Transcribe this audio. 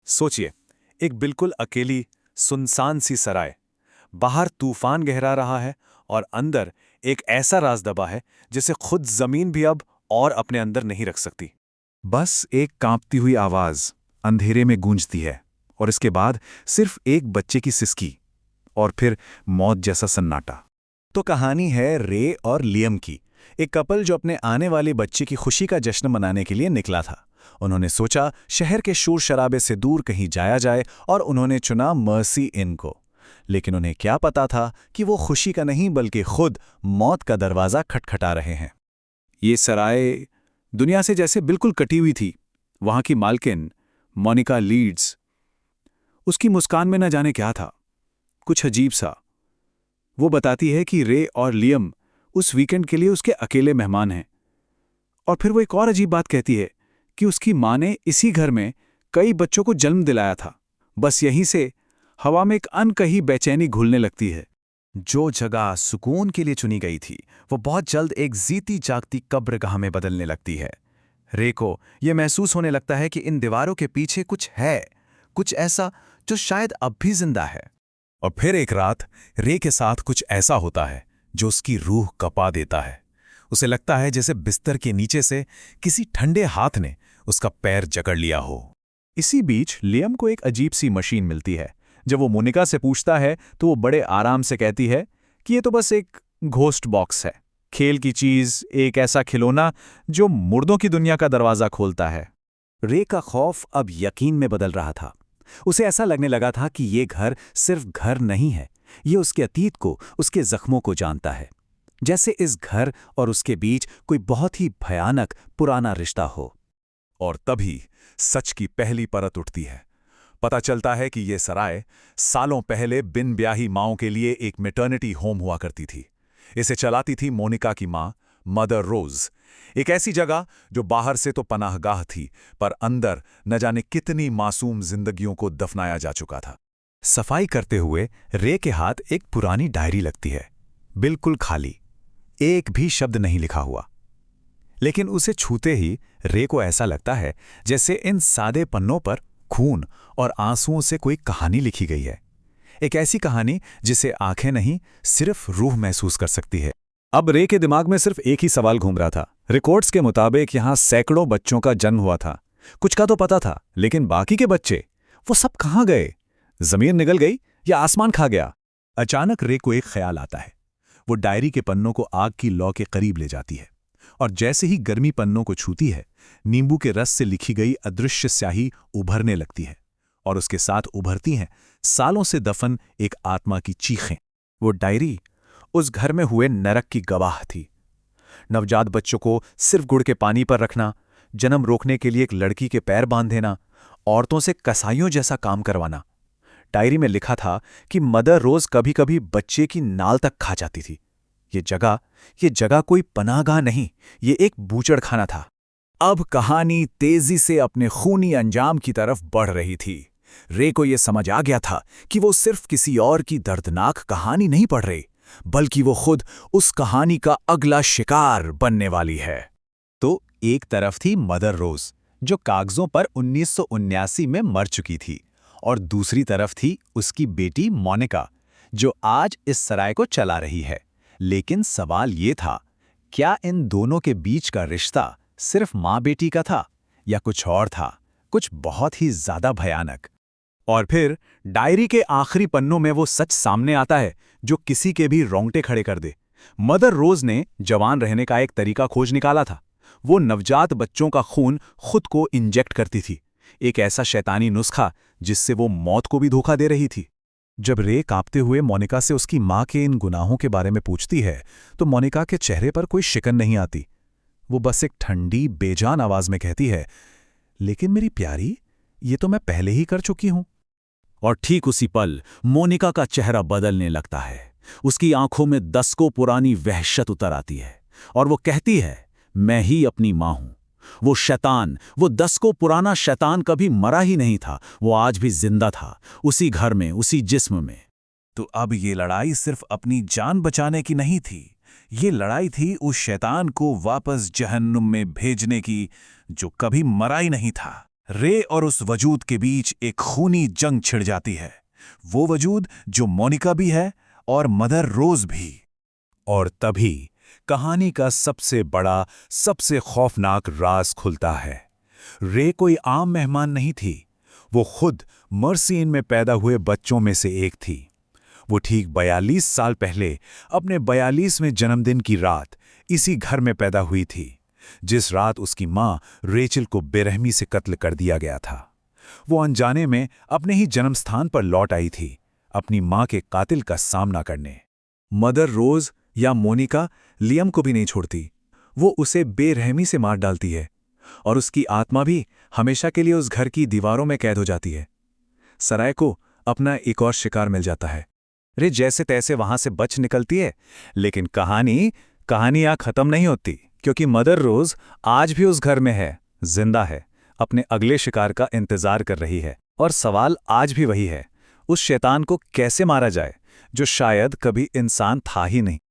सोचिए, एक बिल्कुल अकेली, सुनसान सी सराय। बाहर तूफान गहरा रहा है और अंदर एक ऐसा राज दबा है जिसे खुद जमीन भी अब और अपने अंदर नहीं रख सकती। बस एक कांपती हुई आवाज अंधेरे में गूंजती है और इसके बाद सिर्फ एक बच्चे की सिसकी और फिर मौत जैसा सन्नाटा। तो कहानी है रे और लियम की, एक कपल जो अपने आने वाले बच्चे की खुशी का जश्न मनाने के लिए निकला था। उन्होंने सोचा शहर के शोर शराबे से दूर कहीं जाया जाए और उन्होंने चुना मर्सी इन को। लेकिन उन्हें क्या पता था कि वो खुशी का नहीं बल्कि खुद मौत का दरवाज़ा खटखटा रहे हैं। ये सराय दुनिया से जैसे बिल्कुल कटी हुई थी। वहाँ की मालकिन मोनिका लीड्स, उसकी मुस्कान में न जाने क्या था, कुछ अजीब सा। वो बताती है कि रे और लियम उस वीकेंड के लिए उसके अकेले मेहमान हैं। और फिर वो एक और अजीब बात कहती है कि उसकी माँ ने इसी घर में कई बच्चों को जन्म दिलाया था। बस यहीं से हवा में एक अनकही बेचैनी घुलने लगती है। जो जगह सुकून के लिए चुनी गई थी वो बहुत जल्द एक जीती जागती कब्रगाह में बदलने लगती है। रे को यह महसूस होने लगता है कि इन दीवारों के पीछे कुछ है, कुछ ऐसा जो शायद अब भी जिंदा है। और फिर एक रात रे के साथ कुछ ऐसा होता है जो उसकी रूह कपा देता है। उसे लगता है जैसे बिस्तर के नीचे से किसी ठंडे हाथ ने उसका पैर जकड़ लिया हो। इसी बीच लियम को एक अजीब सी मशीन मिलती है। जब वो मोनिका से पूछता है तो वो बड़े आराम से कहती है कि ये तो बस एक घोस्ट बॉक्स है, खेल की चीज, एक ऐसा खिलौना जो मुर्दों की दुनिया का दरवाजा खोलता है। रे का खौफ अब यकीन में बदल रहा था। उसे ऐसा लगने लगा था कि ये घर सिर्फ घर नहीं है, ये उसके अतीत को, उसके जख्मों को जानता है। जैसे इस घर और उसके बीच कोई बहुत ही भयानक पुराना रिश्ता हो। और तभी सच की पहली परत उठती है। पता चलता है कि यह सराय सालों पहले बिन ब्याही माँओं के लिए एक मैटरनिटी होम हुआ करती थी। इसे चलाती थी मोनिका की माँ, मदर रोज। एक ऐसी जगह जो बाहर से तो पनाहगाह थी, पर अंदर न जाने कितनी मासूम जिंदगियों को दफनाया जा चुका था। सफाई करते हुए रे के हाथ एक पुरानी डायरी लगती है, बिल्कुल खाली, एक भी शब्द नहीं लिखा हुआ। लेकिन उसे छूते ही रे को ऐसा लगता है जैसे इन सादे पन्नों पर खून और आंसुओं से कोई कहानी लिखी गई है। एक ऐसी कहानी जिसे आंखें नहीं, सिर्फ रूह महसूस कर सकती है। अब रे के दिमाग में सिर्फ एक ही सवाल घूम रहा था। रिकॉर्ड्स के मुताबिक यहां सैकड़ों बच्चों का जन्म हुआ था। कुछ का तो पता था, लेकिन बाकी के बच्चे, वो सब कहां गए? जमीन निगल गई या आसमान खा गया? अचानक रे को एक ख्याल आता है। वो डायरी के पन्नों को आग की लौ के करीब ले जाती है और जैसे ही गर्मी पन्नों को छूती है, नींबू के रस से लिखी गई अदृश्य स्याही उभरने लगती है और उसके साथ उभरती हैं सालों से दफन एक आत्मा की चीखें। वो डायरी उस घर में हुए नरक की गवाह थी। नवजात बच्चों को सिर्फ गुड़ के पानी पर रखना, जन्म रोकने के लिए एक लड़की के पैर बांध देना, औरतों से कसाईयों जैसा काम करवाना। डायरी में लिखा था कि मदर रोज कभी कभी बच्चे की नाल तक खा जाती थी। ये जगह कोई पनाहगाह नहीं, ये एक बूचड़खाना था। अब कहानी तेजी से अपने खूनी अंजाम की तरफ बढ़ रही थी। रे को यह समझ आ गया था कि वो सिर्फ किसी और की दर्दनाक कहानी नहीं पढ़ रही, बल्कि वो खुद उस कहानी का अगला शिकार बनने वाली है। तो एक तरफ थी मदर रोज, जो कागजों पर 1979 में मर चुकी थी, और दूसरी तरफ थी उसकी बेटी मोनिका, जो आज इस सराय को चला रही है। लेकिन सवाल ये था, क्या इन दोनों के बीच का रिश्ता सिर्फ माँ बेटी का था या कुछ और था, कुछ बहुत ही ज्यादा भयानक? और फिर डायरी के आखिरी पन्नों में वो सच सामने आता है जो किसी के भी रोंगटे खड़े कर दे। मदर रोज ने जवान रहने का एक तरीका खोज निकाला था। वो नवजात बच्चों का खून खुद को इंजेक्ट करती थी, एक ऐसा शैतानी नुस्खा जिससे वो मौत को भी धोखा दे रही थी। जब रे कांपते हुए मोनिका से उसकी माँ के इन गुनाहों के बारे में पूछती है तो मोनिका के चेहरे पर कोई शिकन नहीं आती। वो बस एक ठंडी बेजान आवाज में कहती है, लेकिन मेरी प्यारी, ये तो मैं पहले ही कर चुकी हूं। और ठीक उसी पल मोनिका का चेहरा बदलने लगता है। उसकी आंखों में दशकों पुरानी वहशत उतर आती है और वो कहती है, मैं ही अपनी माँ हूं। वो शैतान, वो दशकों पुराना शैतान कभी मरा ही नहीं था, वो आज भी जिंदा था, उसी घर में, उसी जिस्म में। तो अब ये लड़ाई सिर्फ अपनी जान बचाने की नहीं थी, ये लड़ाई थी उस शैतान को वापस जहन्नुम में भेजने की, जो कभी मरा ही नहीं था। रे और उस वजूद के बीच एक खूनी जंग छिड़ जाती है, वो वजूद जो मोनिका भी है और मदर रोज भी। और तभी कहानी का सबसे बड़ा, सबसे खौफनाक राज खुलता है। रे कोई आम मेहमान नहीं थी, वो खुद मर्सी इन में पैदा हुए बच्चों में से एक थी। वो ठीक 42 साल पहले अपने 42वें जन्मदिन की रात इसी घर में पैदा हुई थी, जिस रात उसकी मां रेचल को बेरहमी से कत्ल कर दिया गया था। वो अनजाने में अपने ही जन्मस्थान पर लौट आई थी, अपनी मां के कातिल का सामना करने। मदर रोज या मोनिका लियम को भी नहीं छोड़ती। वो उसे बेरहमी से मार डालती है और उसकी आत्मा भी हमेशा के लिए उस घर की दीवारों में कैद हो जाती है। सराय को अपना एक और शिकार मिल जाता है। रे जैसे तैसे वहां से बच निकलती है, लेकिन कहानी यहाँ खत्म नहीं होती, क्योंकि मदर रोज आज भी उस घर में है, जिंदा है, अपने अगले शिकार का इंतजार कर रही है। और सवाल आज भी वही है, उस शैतान को कैसे मारा जाए जो शायद कभी इंसान था ही नहीं।